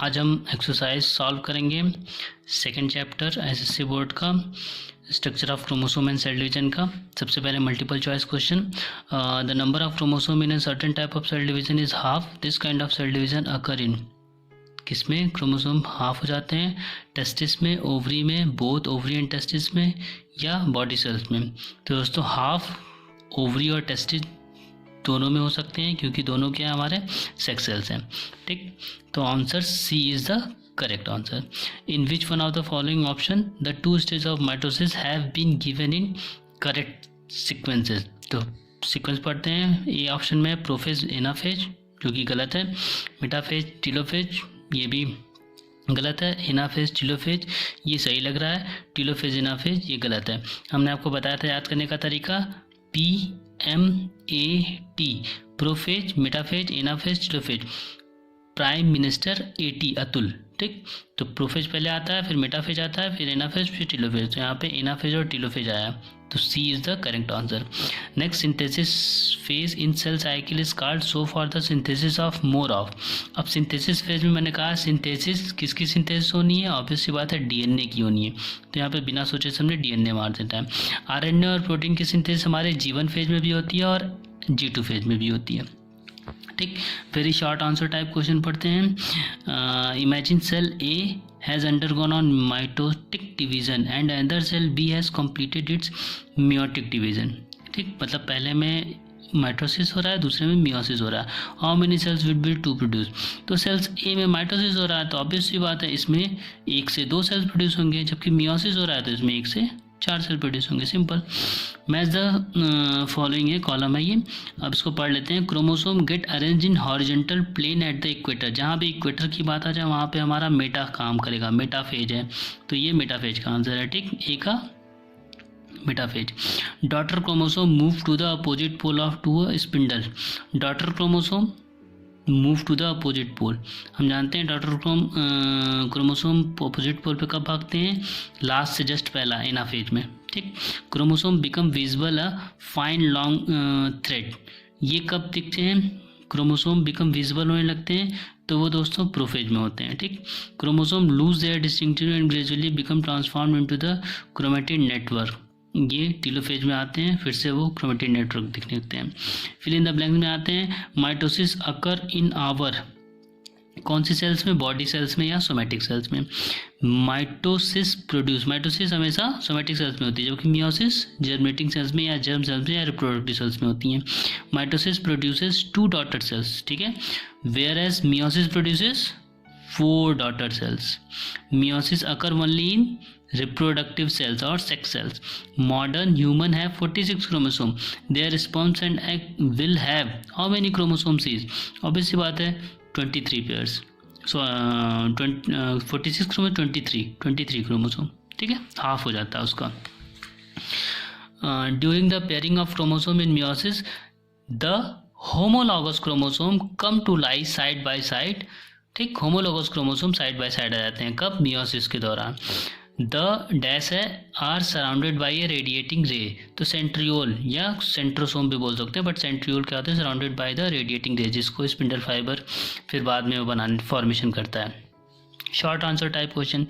आज हम exercise solve करेंगे सेकंड चैप्टर एसएससी बोर्ड का structure of chromosome and cell division का। सबसे पहले multiple choice question, the number of chromosome in a certain type of cell division is half, this kind of cell division occur in. किसमें chromosome half हो जाते हैं? Testis में, ovary में, both ovary and testis में, या body cells में। तो दोस्तों हाफ ओवरी और टेस्टिस दोनों में हो सकते हैं, क्योंकि दोनों क्या हमारे सेक्स सेल्स हैं। ठीक, तो answer C is the correct answer. In which one of the following option the two stage of mitosis have been given in correct sequences. तो सीक्वेंस पढ़ते हैं। ए ऑप्शन में प्रोफेज एनाफेज, जो कि गलत है। मेटाफेज टीलोफेज, ये भी गलत है। एनाफेज टीलोफेज ये सही लग रहा है। टीलोफेज एनाफेज ये गलत है। हमने आपको बताया था याद करने का तरीका, PMAT, prophase, metaphase, anaphase, telophase. Prime minister AT Atul. ठीक, तो प्रोफेज पहले आता है, फिर मेटाफेज आता है, फिर एनाफेज, फिर टीलोफेज। तो यहाँ पे एनाफेज और टीलोफेज आया, तो C is the correct answer. Next, synthesis phase in cell cycle is called so for the synthesis of more of. अब सिंथेसिस फेज में मैंने कहा सिंथेसिस किसकी सिंथेसिस होनी है? ऑब्वियस सी बात है DNA की होनी है। तो यहाँ पे बिना सोचे समझे DNA मार देता है। RNA और प्रोटीन की सिंथेसिस हमारे G1 फेज में भी होती है और G2 फेज में भी होती है। ठीक, very short answer type question पढ़ते हैं। Imagine cell A has undergone on mitotic division and other cell B has completed its meiotic division. ठीक, मतलब पहले में माइटोसिस हो रहा है, दूसरे में मियोसिस हो रहा है। How many cells will be to produce? तो सेल्स A में माइटोसिस हो रहा है, तो ऑब्वियस सी बात है इसमें 1 से 2 सेल्स प्रोड्यूस होंगे, जबकि मियोसिस हो रहा है तो इसमें 1 से 4 सेल प्रोड्यूस होंगे। सिंपल। मैच द फॉलोइंग है, कॉलम है ये। अब इसको पढ़ लेते हैं। Chromosome get arrange in horizontal plane at the equator. जहाँ भी इक्वेटर की बात आ जाए वहाँ पे हमारा मेटा काम करेगा, मेटाफेज है, तो ये मेटाफेज का आंसर है। ठीक, ए का metaphase. Daughter chromosome move to the opposite pole of to a spindle. Daughter chromosome move to the opposite pole. हम जानते हैं डॉटर क्रोमोसोम अपोजिट पोल पे कब भागते हैं? लास्ट से जस्ट पहला, एनाफेज में। ठीक, chromosome become visible a fine long thread. ये कब दिखते हैं? क्रोमोसोम बिकम विजिबल होने लगते हैं तो वो दोस्तों प्रोफेज में होते हैं। ठीक, chromosome lose their distinctive and gradually become transform into the chromatid network. ये टीलोफेज में आते हैं, फिर से वो क्रोमेटिड नेटवर्क दिखने लगते हैं। फिल इन द ब्लैंक्स में आते हैं। माइटोसिस अकर इन आवर, कौन सी सेल्स में? बॉडी सेल्स में या सोमेटिक सेल्स में? माइटोसिस प्रोड्यूस, माइटोसिस हमेशा सोमेटिक सेल्स में होती है, जबकि मियोसिस जर्मिनेटिंग सेल्स में या जर्म सेल्स में या रिप्रोडक्टिव सेल्स में होती हैं। माइटोसिस प्रोड्यूसेस 2 डॉटर सेल्स, ठीक है, whereas meiosis produces 4 daughter cells. Meiosis occur only in reproductive cells or sex cells. Modern human have 46 chromosome. Their sperms and egg will have how many chromosomes is? Obvious सी बात है 23 pairs. So 46 chromosome 23 chromosome. ठीक है, half हो जाता है उसका। During the pairing of chromosome in meiosis, the homologous chromosome come to lie side by side. ठीक, homologous chromosome side by side आ जाते हैं कब? मियोसिस के दौरान। द डैश है are surrounded by a radiating ray. तो सेंट्रियोल या centrosome भी बोल सकते हैं, बट सेंट्रियोल क्या होता है? सराउंडेड बाई द रेडिएटिंग रे, जिसको स्पिंडल फाइबर फिर बाद में वो बनाने फॉर्मेशन करता है। Short answer type question.